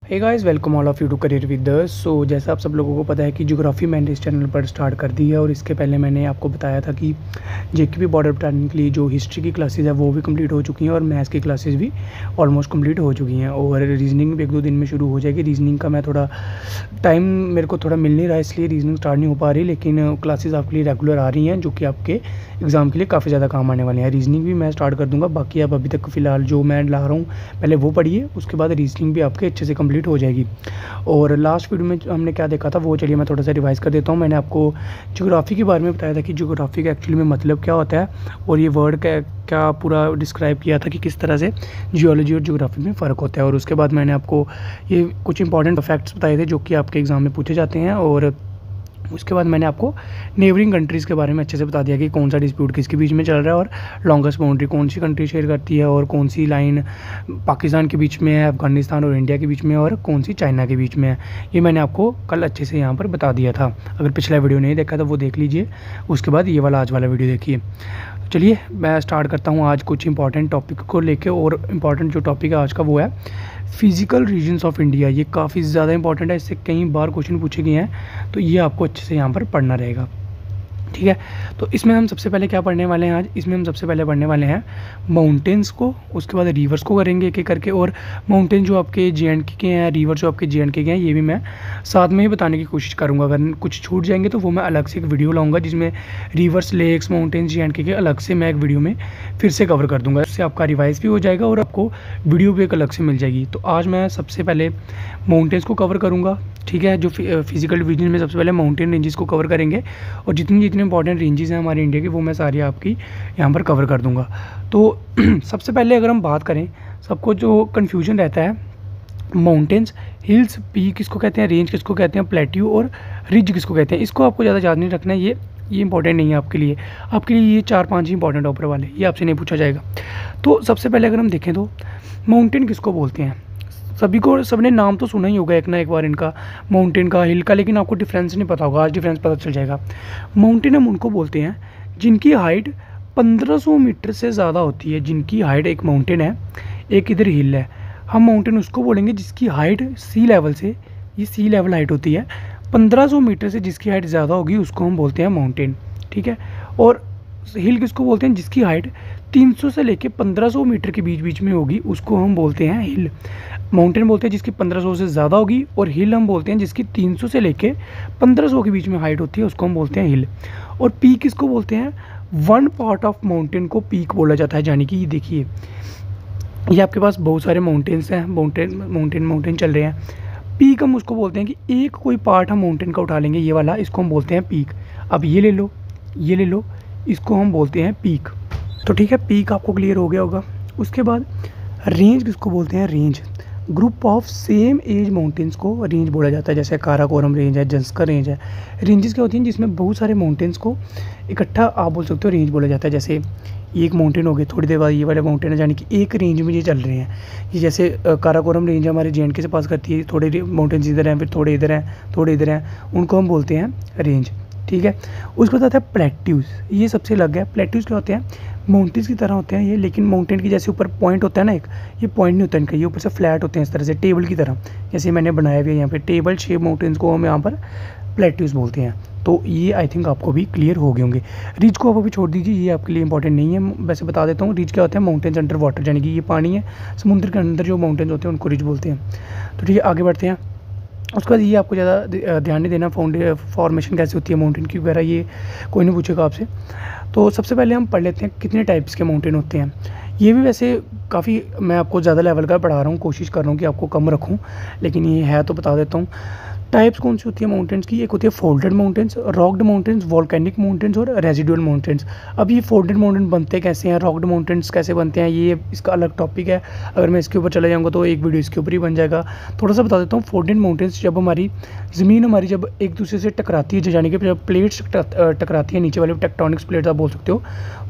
Hey guys, welcome all of you to career with us. So जैसा आप सब लोगों को पता है कि ज्योग्राफी मैंने इस चैनल पर स्टार्ट कर दी है और इसके पहले मैंने आपको बताया था कि जेकेपी बॉर्डर पढ़ाने के लिए जो हिस्ट्री की क्लासेस है वो भी कंप्लीट हो चुकी हैं और मैथ्स की क्लासेस भी ऑलमोस्ट कंप्लीट हो चुकी हैं और रीजनिंग भी 1-2 दिन में शुरू हो जाएगी। रीजनिंग का मैं थोड़ा टाइम मेरे को थोड़ा मिल नहीं रहा, इसलिए रीजनिंग स्टार्ट नहीं हो पा रही, लेकिन क्लासेस आपके लिए रेगुलर आ रही हैं जो कि आपके एग्ज़ाम के लिए काफ़ी ज़्यादा काम आने वाले हैं। रीजनिंग भी मैं स्टार्ट कर दूँगा, बाकी आप अभी तक फ़िलहाल जो मैं ला रहा हूँ पहले वो पढ़िए, उसके बाद रीजनिंग भी आपके अच्छे से कंप्लीट हो जाएगी। और लास्ट वीडियो में हमने क्या देखा था वो चलिए मैं थोड़ा सा रिवाइज़ कर देता हूँ। मैंने आपको ज्योग्राफी के बारे में बताया था कि ज्योग्राफी का एक्चुअली में मतलब क्या होता है और ये वर्ड क्या पूरा डिस्क्राइब किया था कि किस तरह से जियोलॉजी और ज्योग्राफी में फ़र्क होता है। और उसके बाद मैंने आपको ये कुछ इंपॉर्टेंट फैक्ट्स बताए थे जो कि आपके एग्ज़ाम में पूछे जाते हैं। और उसके बाद मैंने आपको नेबरिंग कंट्रीज़ के बारे में अच्छे से बता दिया कि कौन सा डिस्प्यूट किसके बीच में चल रहा है और लॉन्गेस्ट बाउंड्री कौन सी कंट्री शेयर करती है और कौन सी लाइन पाकिस्तान के बीच में है, अफगानिस्तान और इंडिया के बीच में, और कौन सी चाइना के बीच में है। ये मैंने आपको कल अच्छे से यहाँ पर बता दिया था। अगर पिछला वीडियो नहीं देखा तो वो देख लीजिए, उसके बाद ये वाला आज वाला वीडियो देखिए। चलिए मैं स्टार्ट करता हूँ आज कुछ इंपॉर्टेंट टॉपिक को लेके। और इम्पॉर्टेंट जो टॉपिक है आज का वो है फिज़िकल रीजन्स ऑफ इंडिया। ये काफ़ी ज़्यादा इंपॉर्टेंट है, इससे कई बार क्वेश्चन पूछे गए हैं, तो ये आपको अच्छे से यहाँ पर पढ़ना रहेगा, ठीक है। तो इसमें हम सबसे पहले क्या पढ़ने वाले हैं आज, इसमें हम सबसे पहले पढ़ने वाले हैं माउंटेन्स को, उसके बाद रिवर्स को करेंगे एक एक करके। और माउंटेन जो आपके JNK के हैं, रिवर जो आपके JNK के हैं, ये भी मैं साथ में ही बताने की कोशिश करूँगा। अगर कुछ छूट जाएंगे तो वो मैं अलग से एक वीडियो लाऊंगा जिसमें रिवर्स, लेक्स, माउंटेन्स, JNK के अलग से मैं एक वीडियो में फिर से कवर कर दूँगा। इससे आपका रिवाइज भी हो जाएगा और आपको वीडियो भी एक अलग से मिल जाएगी। तो आज मैं सबसे पहले माउंटेन्स को कवर करूँगा, ठीक है। जो फिजिकल डिवीजन में सबसे पहले माउंटेन रेंजेस को कवर करेंगे और जितनी इंपॉर्टेंट रेंजेस हैं हमारे इंडिया की वो मैं सारी आपकी यहाँ पर कवर कर दूँगा। तो सबसे पहले अगर हम बात करें, सबको जो कन्फ्यूजन रहता है माउंटेन्स, हिल्स, पीक किसको कहते हैं, रेंज किसको कहते हैं, प्लेट्यू और रिज किसको कहते हैं, इसको आपको ज़्यादा याद नहीं रखना है। ये इंपॉर्टेंट नहीं है आपके लिए। ये 4-5 ही इंपॉर्टेंट ऊपर वाले, ये आपसे नहीं पूछा जाएगा। तो सबसे पहले अगर हम देखें तो माउंटेन किसको बोलते हैं, सबने नाम तो सुना ही होगा एक ना एक बार इनका, माउंटेन का, हिल का, लेकिन आपको डिफरेंस नहीं पता होगा। आज डिफरेंस पता चल जाएगा। माउंटेन हम उनको बोलते हैं जिनकी हाइट 1500 मीटर से ज़्यादा होती है। जिनकी हाइट, एक माउंटेन है, एक इधर हिल है, हम माउंटेन उसको बोलेंगे जिसकी हाइट सी लेवल से, ये सी लेवल हाइट होती है, 1500 मीटर से जिसकी हाइट ज़्यादा होगी उसको हम बोलते हैं माउंटेन, ठीक है। और हिल किसको बोलते हैं, जिसकी हाइट 300 से लेके 1500 मीटर के बीच में होगी उसको हम बोलते हैं हिल। माउंटेन बोलते हैं जिसकी 1500 से ज़्यादा होगी, और हिल हम बोलते हैं जिसकी 300 से लेके 1500 के बीच में हाइट होती है, उसको हम बोलते हैं हिल। और पीक किसको बोलते हैं, वन पार्ट ऑफ माउंटेन को पीक बोला जाता है। यानी कि ये देखिए, ये आपके पास बहुत सारे माउंटेन्स हैं, माउंटेन चल रहे हैं। पीक हम उसको बोलते हैं कि एक कोई पार्ट हम माउंटेन का उठा लेंगे, ये वाला, इसको हम बोलते हैं पीक। अब ये ले लो, इसको हम बोलते हैं पीक। तो ठीक है, पीक आपको क्लियर हो गया होगा। उसके बाद रेंज किसको बोलते हैं, range, group of same age mountains को रेंज बोला जाता है। जैसे काराकोरम रेंज है, जंस्कर रेंज है। रेंजेस क्या होती हैं, जिसमें बहुत सारे माउंटेन्स को इकट्ठा आप बोल सकते हो रेंज बोला जाता है। जैसे ये एक माउंटेन हो गई, थोड़ी देर बाद ये वाले माउंटेन है, यानी कि एक रेंज में ये चल रहे हैं। ये जैसे काराकोरम रेंज हमारे JNK से पास करती है, थोड़े माउंटेन्स इधर हैं, फिर थोड़े इधर हैं, उनको हम बोलते हैं रेंज, ठीक है। उसके बाद आता है प्लेट्यूज, ये सबसे अलग है। प्लेट्यूज क्या होते हैं, माउंटेन्स की तरह होते हैं ये, लेकिन माउंटेन की जैसे ऊपर पॉइंट होता है ना एक, ये पॉइंट नहीं होता इनका, ये ऊपर से फ्लैट होते हैं इस तरह से, टेबल की तरह। जैसे मैंने बनाया हुआ है यहाँ पे टेबल शेप माउंटेन्स को हम यहाँ पर प्लेट्यूज बोलते हैं। तो ये आई थिंक आपको भी क्लियर हो गए होंगे। रिज को आप अभी छोड़ दीजिए, ये आपके लिए इंपॉर्टेंट नहीं है। वैसे बता देता हूँ, रिज क्या होता है, माउंटेन्स अंडर वाटर, यानी कि ये पानी है, समुद्र के अंदर जो माउंटेन्स होते हैं उनको रिज बोलते हैं। तो ठीक है, आगे बढ़ते हैं। उसके बाद ये आपको ज़्यादा ध्यान नहीं देना, फॉर्मेशन कैसे होती है माउंटेन की वगैरह, ये कोई नहीं पूछेगा आपसे। तो सबसे पहले हम पढ़ लेते हैं कितने टाइप्स के माउंटेन होते हैं। ये भी वैसे काफ़ी, मैं आपको ज़्यादा लेवल का पढ़ा रहा हूँ, कोशिश कर रहा हूँ कि आपको कम रखूँ, लेकिन ये है तो बता देता हूँ। टाइप्स कौन सी होती है माउंटेन्स की, एक होती है folded mountains, rocked mountains, volcanic mountains और रेजिडुअल माउंटेन्स। अब ये फोल्डेड माउंटेन बनते कैसे हैं, रॉक्ड माउंटेन्स कैसे बनते हैं, ये इसका अलग टॉपिक है। अगर मैं इसके ऊपर चला जाऊँगा तो एक वीडियो इसके ऊपर ही बन जाएगा। थोड़ा सा बता देता हूँ। फोल्डेड माउंटेन्स, जब हमारी ज़मीन जब एक दूसरे से टकराती है, यानी कि जब प्लेट्स टकराती है, नीचे वाले टेक्टोनिक्स प्लेट्स आप बोल सकते हो,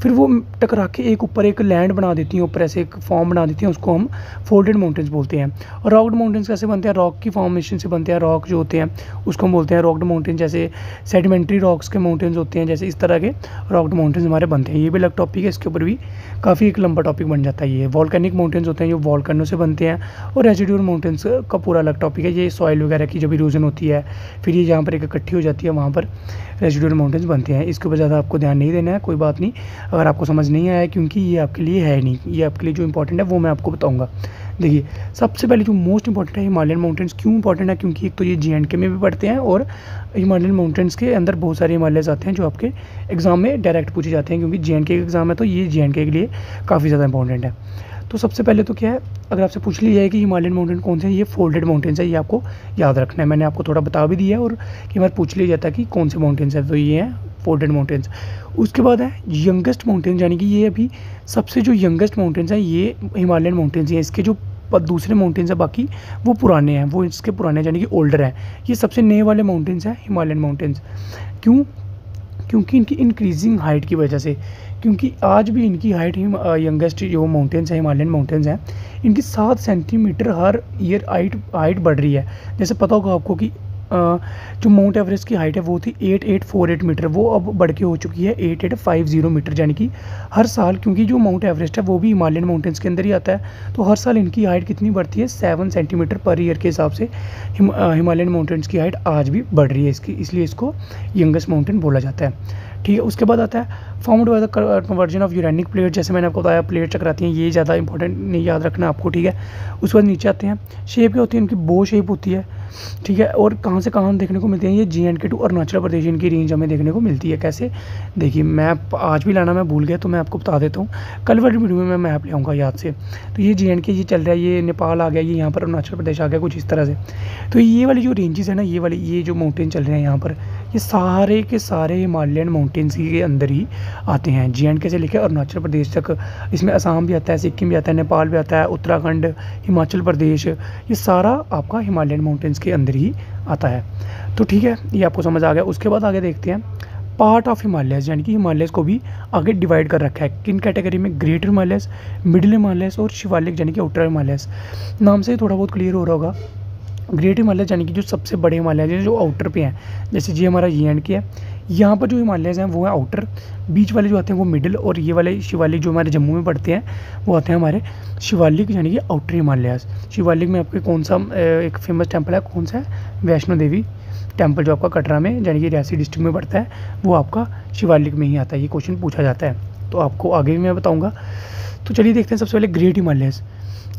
फिर वो टकरा के एक ऊपर एक लैंड बना देती हैं, ऊपर ऐसे एक फॉर्म बना देती हैं, उसको हम फोल्डेड माउंटेन्स बोलते हैं। और रॉक्ड माउंटेन्स कैसे बनते हैं, रॉक की फॉर्मेशन से बनते हैं। रॉक जो होते हैं उसको हम बोलते हैं रॉक्ड माउंटेन। जैसे सेडिमेंट्री रॉक्स के माउंटेन्स होते हैं, जैसे इस तरह के रॉक्ड माउंटेन्स हमारे बनते हैं। ये भी अलग टॉपिक है, इसके ऊपर भी काफ़ी एक लंबा टॉपिक बन जाता है। ये वॉल्केनिक माउंटेन्स होते हैं जो वॉल्केनो से बनते हैं, और रेजिडुअल माउंटेन्स का पूरा अलग टॉपिक है। ये सॉइल वगैरह की जब इरोजन होती है फिर ये जहाँ पर एक इकट्ठी हो जाती है वहाँ पर रेजिडुअल माउंटेन्स बनते हैं। इसके ऊपर ज़्यादा आपको ध्यान नहीं देना है, कोई बात नहीं अगर आपको समझ नहीं आया, क्योंकि ये आपके लिए है नहीं। ये आपके लिए जो इंपॉर्टेंट है वो मैं आपको बताऊँगा। देखिए सबसे पहले जो मोस्ट इंपॉर्टेंट है हिमालयन माउंटेन्स। क्यों इंपॉर्टेंट है? क्योंकि एक तो ये JNK में भी पढ़ते हैं, और हिमालयन माउंटेन्स के अंदर बहुत सारे हिमालयस आते हैं जो आपके एग्जाम में डायरेक्ट पूछे जाते हैं, क्योंकि JNK का एग्जाम है तो ये JNK के लिए काफ़ी ज़्यादा इंपॉर्टेंट है। तो सबसे पहले तो क्या है, अगर आपसे पूछ लिया जाए कि हिमालयन माउंटेन कौन से हैं, ये फोल्डेड माउंटेन्स है, ये आपको याद रखना है। मैंने आपको थोड़ा बता भी दिया है, और कई बार पूछ लिया जाता है कि कौन से माउंटेन्स है, तो ये हैं फोल्डेड माउंटेन्स। उसके बाद है यंगेस्ट माउंटेन, यानी कि ये अभी सबसे जो यंगेस्ट माउंटेन्स हैं ये हिमालयन माउंटेन्स हैं। इसके जो दूसरे माउंटेन्स हैं बाकी वो पुराने हैं, वो इसके पुराने यानी कि ओल्डर हैं। ये सबसे नए वाले माउंटेन्स हैं हिमालयन माउंटेन्स। क्यों? क्योंकि इनकी इंक्रीजिंग हाइट की वजह से, क्योंकि आज भी इनकी हाइट यंगेस्ट जो माउंटेन्स हैं हिमालयन माउंटेन्स हैं, इनकी 7 सेंटीमीटर हर ईयर हाइट बढ़ रही है। जैसे पता होगा आपको कि जो माउंट एवरेस्ट की हाइट है वो थी 8848 मीटर, वो अब बढ़ के हो चुकी है 8850 मीटर, यानी कि हर साल, क्योंकि जो माउंट एवरेस्ट है वो भी हिमालयन माउंटेन्स के अंदर ही आता है, तो हर साल इनकी हाइट कितनी बढ़ती है 7 सेंटीमीटर पर ईयर के हिसाब से हिमालयन माउंटेन्स की हाइट आज भी बढ़ रही है इसकी, इसलिए इसको यंगेस्ट माउंटेन बोला जाता है। ठीक है, उसके बाद आता है found by the conversion of uranic plate. जैसे मैंने आपको बताया प्लेट चकराती हैं, ये ज़्यादा इंपॉर्टेंट नहीं, याद रखना आपको। ठीक है, उसके बाद नीचे आते हैं, शेप क्या होती है इनकी, बो शेप होती है। ठीक है, और कहाँ से कहाँ देखने को मिलती है, ये JNK टू अरुणाचल प्रदेश इनकी रेंज हमें देखने को मिलती है। कैसे? देखिए मैप आज भी लाना मैं भूल गया, तो मैं आपको बता देता हूँ, कल वाली वीडियो में मैं मैप ले आऊँगा याद से। तो ये JNK ये चल रहा है, ये नेपाल आ गया, ये यहाँ पर अरुणाचल प्रदेश आ गया, कुछ इस तरह से। तो ये वाली जो रेंजेस है ना, ये जो माउंटेन चल रहे हैं यहाँ पर, ये सारे के सारे हिमालयन माउंटेन्स के अंदर ही आते हैं, JNK से लेकर अरुणाचल प्रदेश तक। इसमें असम भी आता है, सिक्किम भी आता है, नेपाल भी आता है, उत्तराखंड, हिमाचल प्रदेश, ये सारा आपका हिमालयन माउंटेन्स के अंदर ही आता है। तो ठीक है, ये आपको समझ आ गया। उसके बाद आगे देखते हैं पार्ट ऑफ हिमालयस, यानी कि हिमालयस को भी आगे डिवाइड कर रखा है किन कैटेगरी में, ग्रेटर हिमालयस, मिडिल हिमालयस और शिवालिक यानी कि आउटर हिमालयस। नाम से ही थोड़ा बहुत क्लियर हो रहा होगा। ग्रेट हिमालय यानी कि जो सबसे बड़े हिमालय हैं जो आउटर पे हैं, जैसे ये हमारा JNK है, यहाँ पर जो हिमालयस हैं वो है आउटर, बीच वाले जो आते हैं वो मिडिल, और ये वाले शिवालिक जो हमारे जम्मू में पड़ते हैं वो आते हैं हमारे शिवालिक यानी कि आउटर हिमालयस। शिवालिक में आपके कौन सा एक फेमस टेम्पल है, कौन सा है, वैष्णो देवी टेम्पल, जो आपका कटरा में यानी कि रियासी डिस्ट्रिक्ट में पड़ता है, वो आपका शिवालिक में ही आता है। ये क्वेश्चन पूछा जाता है, तो आपको आगे भी मैं बताऊँगा। तो चलिए देखते हैं सबसे पहले ग्रेट हिमालयस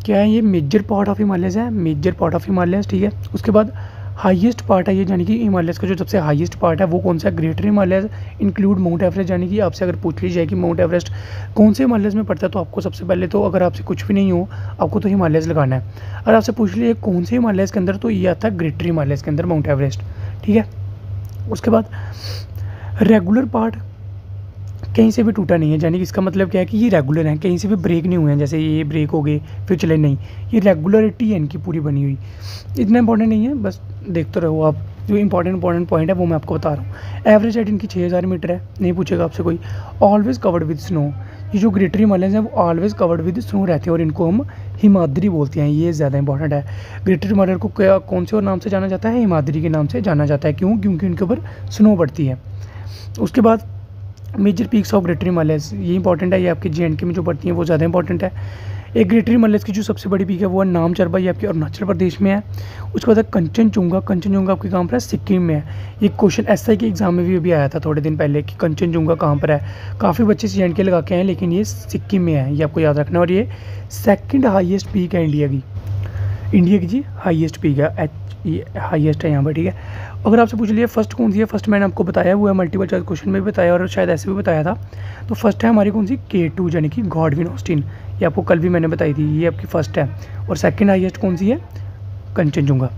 क्या है। ये मेजर पार्ट ऑफ हिमालयस है, मेजर पार्ट ऑफ हिमालयस। ठीक है, उसके बाद हाईएस्ट पार्ट है ये, यानी कि हिमालयस का जो सबसे हाईएस्ट पार्ट है वो कौन सा है, greater Himalayas include mount Everest. यानी कि आपसे अगर पूछ ली जाए कि माउंट एवरेस्ट कौन से हिमालयस में पड़ता है, तो आपको सबसे पहले तो अगर आपसे कुछ भी नहीं हो आपको तो हिमालयस लगाना है। अगर आपसे पूछ लीजिए कौन से हिमालयस के अंदर, तो ये आता है ग्रेटर हिमालयस के अंदर माउंट एवरेस्ट। ठीक है, उसके बाद रेगुलर पार्ट कहीं से भी टूटा नहीं है, यानी कि इसका मतलब क्या है कि ये रेगुलर है, कहीं से भी ब्रेक नहीं हुए हैं, जैसे ये ब्रेक हो गए फिर चले नहीं, ये रेगुलरिटी है इनकी पूरी बनी हुई। इतना इंपॉर्टेंट नहीं है, बस देखते रहो आप, जो इंपॉर्टेंट पॉइंट है वो मैं आपको बता रहा हूँ। एवरेज हाइट इनकी 6000 मीटर है, नहीं पूछेगा आपसे कोई। ऑलवेज कवर्ड विद स्नो, ये जो ग्रेटर हिमालयस हैं वो ऑलवेज कवर्ड विद स्नो रहते हैं, और इनको हम हिमाद्री बोलते हैं, ये ज़्यादा इंपॉर्टेंट है। ग्रेटर हिमालय को कौन से और नाम से जाना जाता है, हिमाद्री के नाम से जाना जाता है। क्यों? क्योंकि उनके ऊपर स्नो पड़ती है। उसके बाद major peaks of greater Himalayas, ये इंपॉर्टेंट है, ये आपके JNK में जो पड़ती हैं वो ज़्यादा इंपॉर्टेंट है। एक ग्रेटर हिमालयस की जो सबसे बड़ी पीक है वो है नामचरबा, ये आपके अरुणाचल प्रदेश में है। उसके बाद कंचनजुंगा, कंचनजुंगा आपके कहाँ पर है, सिक्किम में है। ये क्वेश्चन SI के एग्जाम में भी अभी आया था थोड़े दिन पहले कि कंचनजुंगा कहाँ पर है। काफ़ी बच्चे JNK लगा के आए, लेकिन ये सिक्किम में है, ये आपको याद रखना है। और ये सेकेंड हाईएस्ट पीक है इंडिया की जी हाईएस्ट पीक है, ये हाईएस्ट है यहाँ पर। ठीक है, अगर आपसे पूछ लिया फर्स्ट कौन सी है, फर्स्ट मैंने आपको बताया वो है, मल्टीपल चॉइस क्वेश्चन में भी बताया और शायद ऐसे भी बताया था। तो फर्स्ट है हमारी कौन सी, K2 यानी कि गॉडविन ऑस्टिन, ये आपको कल भी मैंने बताई थी, ये आपकी फर्स्ट है। और सेकंड हाईएस्ट कौन सी है, कंचनजुंगा।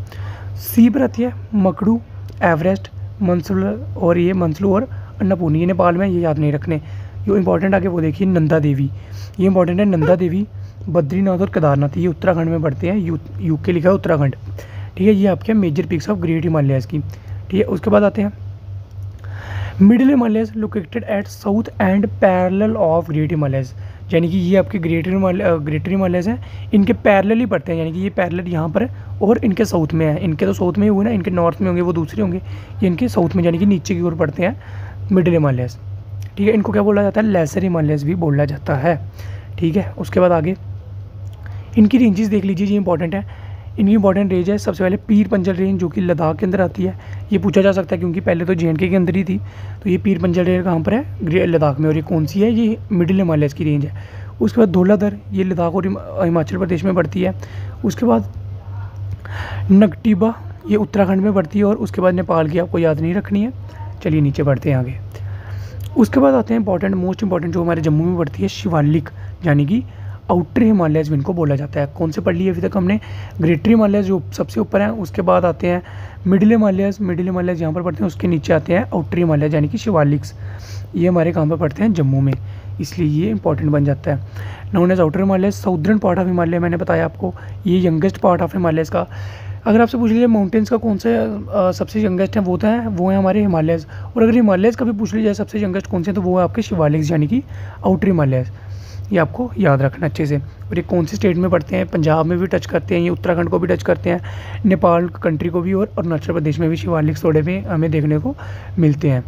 सी पर आती है मकड़ू, एवरेस्ट, मंसलू, और ये मंसलू और अन्नपूर्णी, ये नेपाल में, ये याद नहीं रखने। जो इंपॉर्टेंट आगे वो देखिए नंदा देवी, ये इंपॉर्टेंट है, नंदा देवी, बद्रीनाथ और केदारनाथ, ये उत्तराखंड में पड़ते हैं, यूके लिखा है उत्तराखंड। ठीक है, ये आपके major peaks of great Himalayas की। ठीक है, उसके बाद आते हैं middle Himalayas located at south and parallel of great Himalayas, यानी कि ये आपके ग्रेटर हिमालयज़ हैं, इनके पैरेलल ही पड़ते हैं, यानी कि ये पैरेलल यहाँ पर है और इनके साउथ में है। इनके तो साउथ में ही हुए ना, इनके नॉर्थ में होंगे वो दूसरे होंगे, ये इनके साउथ में यानी कि नीचे की ओर पड़ते हैं मिडिल हिमालयज़। ठीक है, इनको क्या बोला जाता है, लेसर हिमालयज़ भी बोला जाता है। ठीक है, उसके बाद आगे इनकी रेंजेस देख लीजिए, ये इंपॉर्टेंट है। इनकी इंपॉर्टेंट रेंज है सबसे पहले पीर पंजल रेंज, जो कि लद्दाख के अंदर आती है। ये पूछा जा सकता है क्योंकि पहले तो JNK के अंदर ही थी। तो ये पीर पंजल रेंज कहाँ पर है, लद्दाख में, और ये कौन सी है, ये मिडिल हिमालयज़ की रेंज है। उसके बाद धौलाधर, ये लद्दाख और हिमाचल प्रदेश में पड़ती है। उसके बाद नगटिबा, ये उत्तराखंड में पड़ती है। और उसके बाद नेपाल की आपको याद नहीं रखनी है। चलिए नीचे बढ़ते हैं आगे। उसके बाद आते हैं इंपॉर्टेंट, मोस्ट इंपॉर्टेंट, जो हमारे जम्मू में पड़ती है, शिवालिक, यानी कि आउटर हिमालयज़ इनको बोला जाता है। कौन से पढ़ लिए अभी तक हमने, ग्रेटर हिमालयज़ जो सबसे ऊपर हैं, उसके बाद आते हैं मिडिल हिमालयज़ यहाँ पर पड़ते हैं। उसके नीचे आते हैं आउटर हिमालयज़ यानी कि शिवालिक्स, ये हमारे कहाँ पर पड़ते हैं, जम्मू में, इसलिए ये इंपॉर्टेंट बन जाता है। Known as outer Himalayas, southern part of Himalaya, मैंने बताया आपको, ये यंगेस्ट पार्ट ऑफ हिमालयज़ का। अगर आपसे पूछ लीजिए माउंटेन्स का कौन सा सबसे यंगेस्ट है, वो है हमारे हिमालयज़। और अगर हिमालयज़ का भी पूछ लीजिए सबसे यंगेस्ट कौन से, तो वो है आपके शिवालिक्स यानी कि आउटर हिमालयज़। ये आपको याद रखना अच्छे से। और ये कौन से स्टेट में पड़ते हैं, पंजाब में भी टच करते हैं, ये उत्तराखंड को भी टच करते हैं, नेपाल कंट्री को भी, और अरुणाचल प्रदेश में भी शिवालिक्स थोड़े भी हमें देखने को मिलते हैं।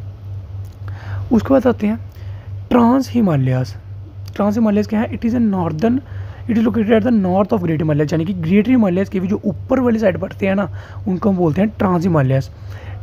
उसके बाद आते हैं ट्रांस हिमालयज़। ट्रांस हिमालयज़ क्या है, it is located at the north of great Himalayas, यानी कि ग्रेटर हिमालयज़ के भी जो ऊपर वाली साइड पड़ते हैं ना, उनको हम बोलते हैं ट्रांस हिमालयज़।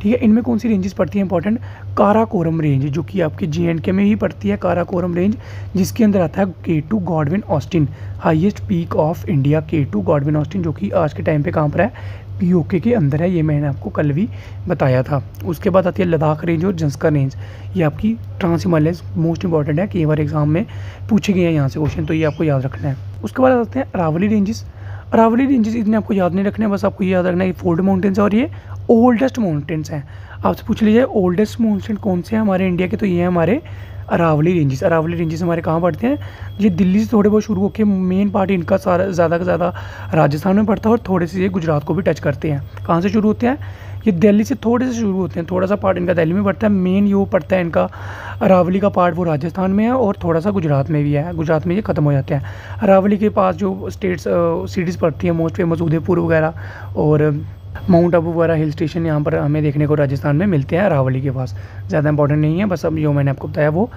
ठीक है, इनमें कौन सी रेंजेस पड़ती हैं इंपॉर्टेंट, काराकोरम रेंज, जो कि आपकी JNK में ही पड़ती है, काराकोरम रेंज, जिसके अंदर आता है K2 Godwin Austen, highest peak of India, K2 Godwin Austen, जो कि आज के टाइम पे कहाँ पर है, POK के अंदर है। ये मैंने आपको कल भी बताया था। उसके बाद आती है लद्दाख रेंज और जंस्कर रेंज, ये आपकी ट्रांस हिमालयज़ मोस्ट इंपॉर्टेंट है, कई बार एग्जाम में पूछे गए हैं यहाँ से क्वेश्चन, तो ये आपको याद रखना है। उसके बाद आते हैं अरावली रेंजेस। अरावली रेंजेस इतने आपको याद नहीं रखने, बस आपको ये याद रखना है, ये फोल्ड माउंटेन्स और ये ओल्डेस्ट माउंटेन्स हैं। आपसे पूछ लीजिए ओल्डेस्ट माउंटेन कौन से हैं हमारे इंडिया के, तो ये हैं हमारे अरावली रेंजेस। अरावली रेंजेस हमारे कहाँ पड़ते हैं, ये दिल्ली से थोड़े बहुत शुरू होकर मेन पार्ट इनका सारा ज़्यादा से ज़्यादा राजस्थान में पड़ता है, और थोड़े से ये गुजरात को भी टच करते हैं। कहाँ से शुरू होते हैं, ये दिल्ली से थोड़े से शुरू होते हैं, थोड़ा सा पार्ट इनका दिल्ली में पड़ता है, मेन ये वो पड़ता है इनका अरावली का पार्ट वो राजस्थान में है, और थोड़ा सा गुजरात में भी है, गुजरात में ये ख़त्म हो जाते हैं। अरावली के पास जो सिटीज़ पड़ती हैं मोस्ट फेमस, उदयपुर वगैरह और माउंट आबू वगैरह हिल स्टेशन यहाँ पर हमें देखने को राजस्थान में मिलते हैं अरावली के पास। ज़्यादा इंपॉर्टेंट नहीं है, बस अब जो मैंने आपको बताया वो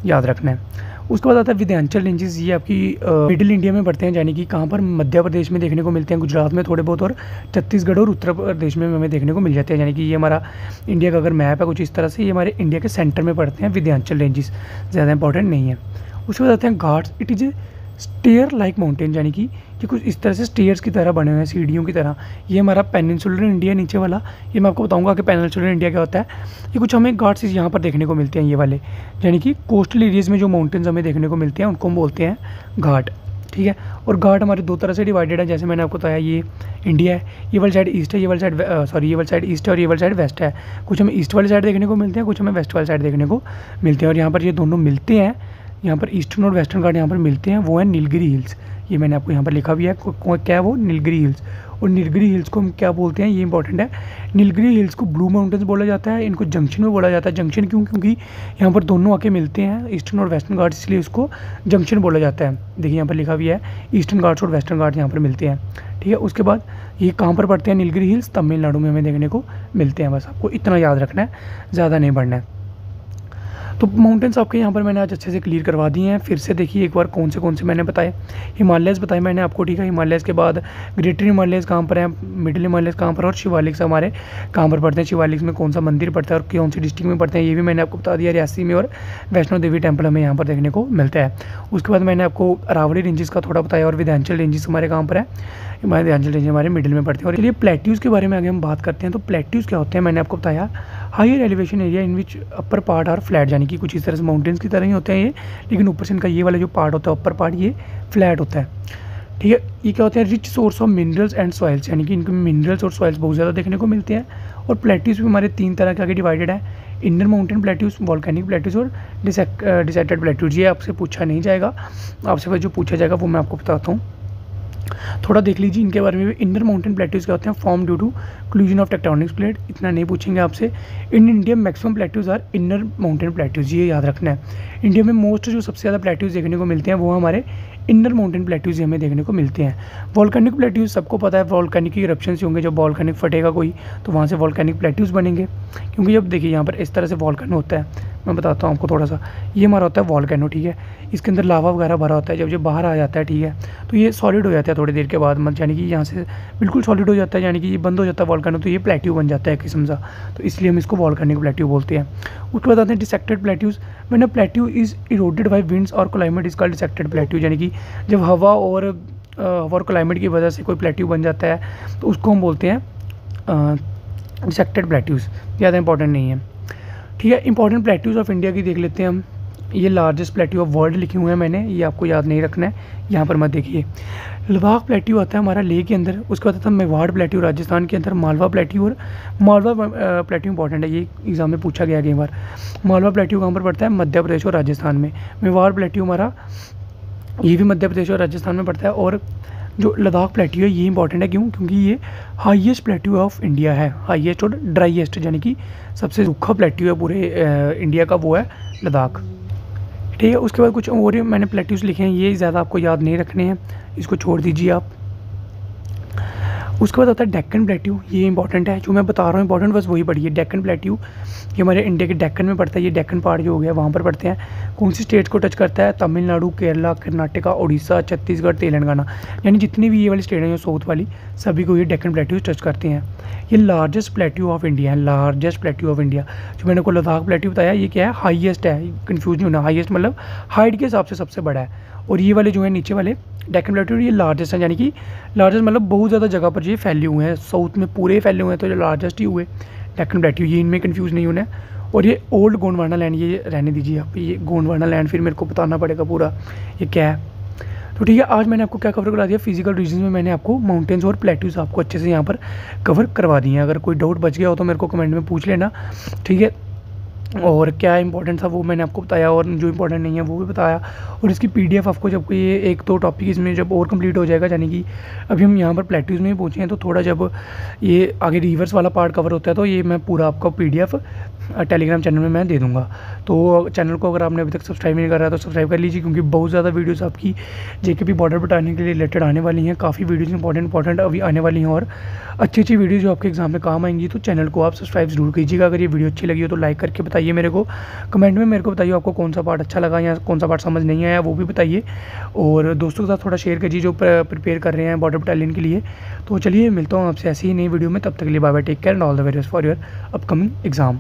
याद रखना है। उसके बाद आता है विंध्याचल रेंजेस, ये आपकी मिडिल इंडिया में पड़ते हैं, यानी कि कहाँ पर, मध्य प्रदेश में देखने को मिलते हैं, गुजरात में थोड़े बहुत, और छत्तीसगढ़ और उत्तर प्रदेश में हमें देखने को मिल जाते हैं। यानी कि ये हमारा इंडिया का अगर मैप है कुछ इस तरह से, ये हमारे इंडिया के सेंटर में पड़ते हैं विंध्याचल रेंजेस, ज़्यादा इंपॉर्टेंट नहीं है। उसके बाद आते हैं Ghats, it is a stair like mountain, यानी कि ये कुछ इस तरह से स्टेयर्स की तरह बने हुए हैं, सीढ़ियों की तरह। ये हमारा पेनिनसुलर इंडिया नीचे वाला, ये मैं आपको बताऊंगा कि पेनिनसुलर इंडिया क्या होता है। ये कुछ हमें घाट्स यहाँ पर देखने को मिलते हैं, ये वाले, यानी कि कोस्टल एरियाज़ में जो माउंटेन्स हमें देखने को मिलते हैं उनको हम बोलते हैं घाट। ठीक है, और घाट हमारे दो तरह से डिवाइडेड है, जैसे मैंने आपको बताया ये इंडिया है, ये वाली साइड ईस्ट है, ये वाली साइड ईस्ट है, और ये वाली साइड वेस्ट है। कुछ हमें ईस्ट वाली साइड देखने को मिलते हैं, कुछ हमें वेस्ट वाली साइड देखने को मिलते हैं, और यहाँ पर ये दोनों मिलते हैं, यहाँ पर ईस्टर्न और वेस्टर्न घाट यहाँ पर मिलते हैं, वो है नीलगिरी हिल्स। ये मैंने आपको यहाँ पर लिखा भी है, क्या है वो, नीलगिरी हिल्स। और नीलगिरी हिल्स को हम क्या बोलते हैं, ये इंपॉर्टेंट है। नीलगिरी हिल्स को ब्लू माउंटेन्स बोला जाता है, इनको जंक्शन में बोला जाता है। जंक्शन क्यों, क्योंकि यहाँ पर दोनों आके मिलते हैं, ईस्टर्न और वेस्टर्न घाट, इसलिए इसको जंक्शन बोला जाता है। देखिए यहाँ पर लिखा भी है, ईस्टर्न घाट्स और वेस्टर्न घाट यहाँ पर मिलते हैं। ठीक है, उसके बाद ये कहाँ पर पड़ते हैं, नीलगिरी हिल्स तमिलनाडु में हमें देखने को मिलते हैं। बस आपको इतना याद रखना है, ज़्यादा नहीं बढ़ना है। तो माउंटेन्स आपके यहाँ पर मैंने आज अच्छे से क्लियर करवा दिए हैं। फिर से देखिए एक बार कौन से मैंने बताए, हिमालयज़ बताए मैंने आपको। ठीक है, हिमालयज़ के बाद ग्रेटर हिमालयज़ कहाँ पर है, मिडिल हिमालयज़ कहाँ पर, और शिवालिक्स हमारे कहाँ पर पड़ते हैं, शिवालिक्स में कौन सा मंदिर पड़ता है और कौन सी डिस्ट्रिक्ट में पड़ते हैं, ये भी मैंने आपको बता दिया। रियासी में और वैष्णो देवी टेम्पल हमें यहाँ पर देखने को मिलता है। उसके बाद मैंने आपको अरावली रेंजेस का थोड़ा बताया, और विंध्याचल रेंजेस हमारे कहाँ पर है, हमारे विंध्याचल रेंज हमारे मिडिल में पड़ते हैं। और चलिए प्लेट्यूज़ के बारे में आगे हम बात करते हैं। तो प्लेट्यूज़ क्या होते हैं, मैंने आपको बताया, higher elevation area in which upper part are flat, यानी कि कुछ इस तरह से माउंटेन्स की तरह ही होते हैं ये, लेकिन ऊपर से इनका ये वाला जो पार्ट होता है, अपर पार्ट, ये फ्लैट होता है। ठीक है, ये क्या होते हैं, rich source of minerals and soils, यानी कि इनके मिनरल्स और सॉइल्स बहुत ज़्यादा देखने को मिलते हैं। और प्लेट्यूज़ भी हमारे तीन तरह के आगे डिवाइडेड है, इंडर माउंटेन प्लेट्यूज़, वॉल्केनिक प्लेट्यूज़ और डिसैक्टेड प्लेट्यूज़। ये आपसे पूछा नहीं जाएगा, आपसे जो पूछा जाएगा वो मैं आपको बताता हूँ। थोड़ा देख लीजिए इनके बारे में भी। इनर माउंटेन प्लेट्यूज क्या होते हैं? Form due to collusion of tectonic plate. इतना नहीं पूछेंगे आपसे। In India maximum plateaus are inner mountain plateaus, ये याद रखना है। इंडिया में मोस्ट जो सबसे ज़्यादा प्लेट्यूज देखने को मिलते हैं वो हमारे इनर माउंटेन प्लेट्यूज हमें देखने को मिलते हैं। वॉल्केनिक प्लेट्यूज सबको पता है, वॉल्केनिक की इरप्शंस होंगे, जब वॉल्केनिक फटेगा कोई तो वहाँ से वॉल्केनिक प्लेट्यूज बनेंगे। क्योंकि जब देखिए यहाँ पर इस तरह से वॉल्केनो होता है, मैं बताता हूँ आपको थोड़ा सा। ये हमारा होता है वॉल्केनो, ठीक है। इसके अंदर लावा वगैरह भरा होता है, जब ये बाहर आ जाता है, ठीक है, तो ये सॉलिड हो जाता है थोड़ी देर के बाद, मतलब यानी कि यहाँ से बिल्कुल सॉलिड हो जाता है, यानी कि ये बंद हो जाता है वॉल्केनो, तो ये प्लेट्यू बन जाता है किस्म सा। तो इसलिए हम इसको वॉल्केनिक प्लेट्यू बोलते हैं। उसके बाद आते हैं dissected plateaus. When a plateau is eroded by winds और climate is called dissected plateau, यानी कि जब हवा और क्लाइमेट की वजह से कोई प्लेट्यू बन जाता है तो उसको हम बोलते हैं डिसेक्टेड प्लेट्यूज। ज़्यादा इंपॉर्टेंट नहीं है, ठीक है। इंपॉर्टेंट प्लेट्यूज ऑफ इंडिया की देख लेते हैं हम। ये लार्जेस्ट प्लेट्यू ऑफ वर्ल्ड लिखे हुए हैं मैंने, ये आपको याद नहीं रखना है, यहाँ पर मत देखिए। लद्दाख प्लेट्यू आता है हमारा लेह के अंदर। उसके बाद आता है मेवाड़ प्लेट्यू राजस्थान के अंदर, मालवा प्लेट्यू। और मालवा प्लेट्यू इंपॉर्टेंट है, ये एग्जाम में पूछा गया कई बार। मालवा प्लेट्यू कहाँ पर पड़ता है? मध्य प्रदेश और राजस्थान में। मेवाड़ प्लेट्यू हमारा ये भी मध्य प्रदेश और राजस्थान में पड़ता है। और जो लद्दाख प्लेट्यू है ये इंपॉर्टेंट है, क्यों? क्योंकि ये हाईएस्ट प्लेट्यू ऑफ इंडिया है, हाईएस्ट और ड्राईएस्ट, यानी कि सबसे सूखा प्लेट्यू है पूरे इंडिया का, वो है लद्दाख, ठीक है। उसके बाद कुछ और मैंने प्लेट्यूज लिखे हैं, ये ज़्यादा आपको याद नहीं रखने हैं, इसको छोड़ दीजिए आप। उसके बाद आता है डेक्कन प्लेट्यू, ये इंपॉर्टेंट है, जो मैं बता रहा हूँ इंपॉर्टेंट बस वही पढ़िए। डेक्कन प्लेट्यू ये हमारे इंडिया के डेक्कन में पड़ता है, ये डेक्कन पहाड़ जो हो गया वहाँ पर पड़ते हैं। कौन सी स्टेट्स को टच करता है? तमिलनाडु, केरला, कर्नाटका, उड़ीसा, छत्तीसगढ़, तेलंगाना, यानी जितनी भी ये वाली स्टेट हैं जो साउथ वाली, सभी को ये डेक्कन प्लेट्यूज टच करते हैं। ये लार्जेस्ट प्लेट्यू ऑफ इंडिया है, लार्जेस्ट प्लेट्यू ऑफ इंडिया। जो मैंने को लद्दाख प्लेट्यू बताया ये क्या है? हाईएस्ट है, कन्फ्यूज नहीं होना, हाईएस्ट मतलब हाइट के हिसाब से सबसे बड़ा है। और ये वाले जो है नीचे वाले डेक्कन प्लेट्यू ये लार्जेस्ट है, यानी कि लार्जेस्ट मतलब बहुत ज़्यादा जगह पर ये फैले हुए हैं, साउथ में पूरे फैले हुए हैं, तो ये लार्जेस्ट ही हुए डेक्कन प्लेट्यू, ये इनमें कंफ्यूज नहीं होना है। और ये ओल्ड गोंडवाना लैंड, ये रहने दीजिए आप, ये गोंडवाना लैंड फिर मेरे को बताना पड़ेगा पूरा ये क्या है। तो ठीक है, आज मैंने आपको क्या कवर करा दिया? फिजिकल रीजन में मैंने आपको माउंटेन्स और प्लेट्यूज आपको अच्छे से यहाँ पर कवर करवा दिए हैं। अगर कोई डाउट बच गया हो तो मेरे को कमेंट में पूछ लेना, ठीक है। और क्या इंपॉर्टेंट था वो मैंने आपको बताया, और जो इंपॉर्टेंट नहीं है वो भी बताया। और इसकी पीडीएफ आपको जब ये 1-2 टॉपिक इसमें जब और कंप्लीट हो जाएगा, यानी कि अभी हम यहाँ पर प्लेट्यूज में ही पहुँचे हैं, तो थोड़ा जब ये आगे रिवर्स वाला पार्ट कवर होता है तो ये मैं पूरा आपका पीडीएफ टेलीग्राम चैनल में मैं दे दूँगा। तो चैनल को अगर आपने अभी तक सब्सक्राइब नहीं करा तो सब्सक्राइब कर लीजिए, क्योंकि बहुत ज़्यादा वीडियोस आपकी जेकेपी बॉर्डर बताने के लिए रिलेटेड आने वाली हैं। काफ़ी वीडियोस इंपॉर्टेंट अभी आने वाली हैं, और अच्छी वीडियो जो आपके एग्जाम में काम आएंगी। तो चैनल को आप सब्सक्राइब जरूर कीजिएगा। अगर ये वीडियो अच्छी लगी हो तो लाइक करके बताइए मेरे को, कमेंट में मेरे को बताइए आपको कौन सा पार्ट अच्छा लगा या कौन सा पार्ट समझ नहीं आया, वो भी बताइए। और दोस्तों के साथ थोड़ा शेयर कीजिए जो प्रिपेयर कर रहे हैं बॉर्डर बटालियन के लिए। तो चलिए मिलता हूँ आपसे ऐसी ही नई वीडियो में, तब तक के लिए bye bye, take care and all the very best for your upcoming exam.